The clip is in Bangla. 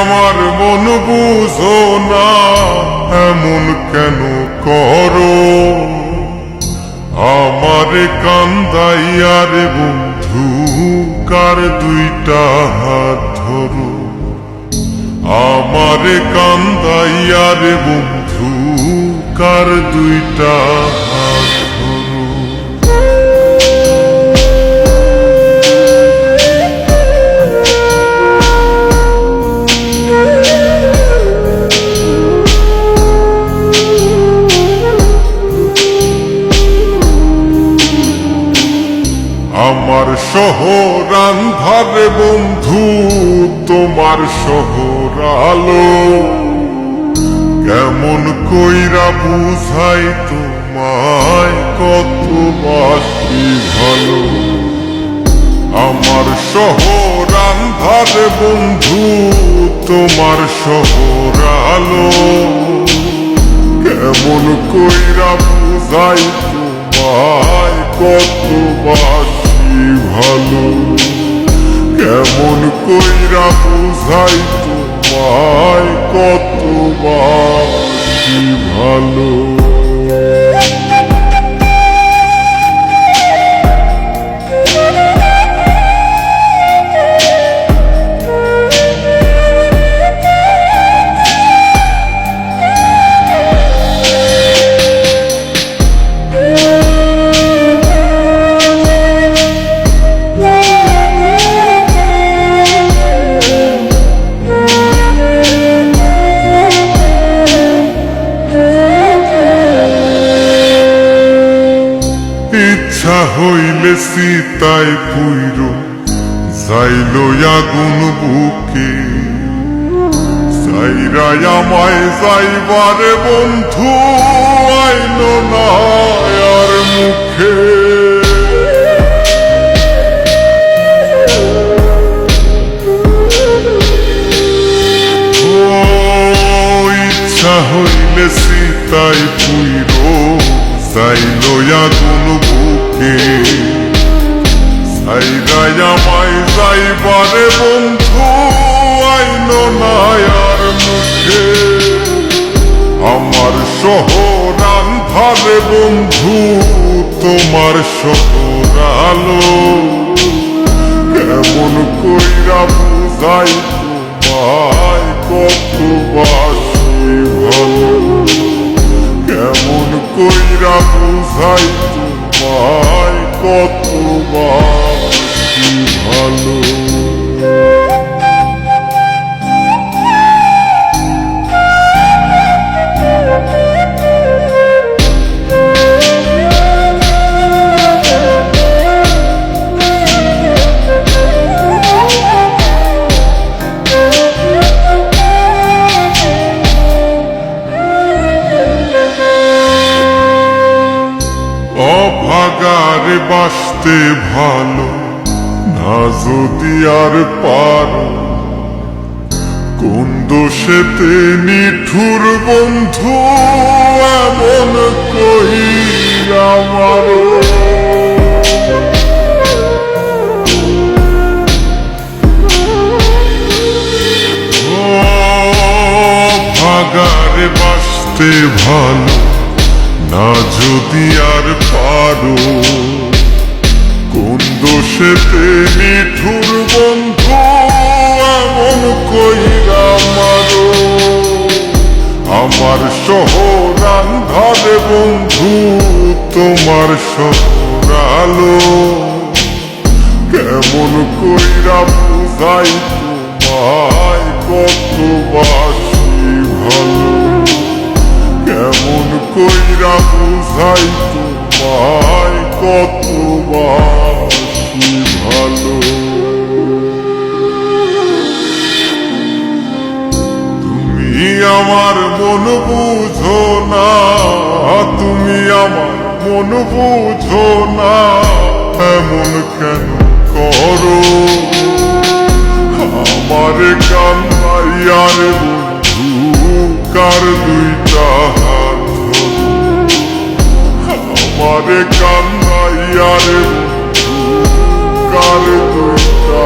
আমার মন বুঝো না, এমন কেন করো? আমারে কান্দাইয়ার বন্ধু কার দুইটা হাত ধরো। আমারে কান্দাইয়ার বন্ধু কার দুইটা হাত ধরো। আমার শহর আন্ধার বন্ধু, তোমার শহর আলো। কেমন কইরা বুঝাই তোমায় কত বাসি ভালো। আমার শহর আন্ধার বন্ধু, তোমার শহর আলো। কেমন কইরা বুঝাই তোমায় কত বাসি ভালো। কেমন কইরা বুঝাই তোমায় কত বাসি ভালো। ইচ্ছা হইলে সীতায় পুইর যাইল আগুন বুকে। সাইরাই আমায় যাইবারে বন্ধু আইল না আর মুখে। ইচ্ছা হইলে সীতায় পুইর যাইল আগুন বুকে। সাইরাই আমায় যাইবারে বন্ধু আইল না আর মুখে। আমার শহর আন্ধারে বন্ধু, তোমার শহর আলো। কেমন কইরা বুঝাই তোমায় কত বাসি ভালো। কেমন কইরা বুঝাই তোমায় কত বাসি ভালো। অভাগারে বাসতে ভালো না যদি আর পারো। কোন দোষেতে নিঠুর বন্ধু এমন কইরা মারো। অভাগারে বাসতে ভালো না যদি আর পারো। কোন দোষেতে নিঠুর বন্ধু এমন কইরা মারো। আমার শহর আন্ধারে বন্ধু, তোমার শহর আলো। কেমন কইরা বুঝাই তোমায় কত বাসি ভালো। কেমন কইরা বুঝাই তোমায় কত বাসি ভালো। তুমি আমার মন বুঝো না, তুমি আমার মন বুঝো না, এমন কেন করো? আমারে কান্দাইয়ার বন্ধু কার দুইটা হাত ধরো। আমারে কান্দাইয়ার বন্ধু কার দুইটা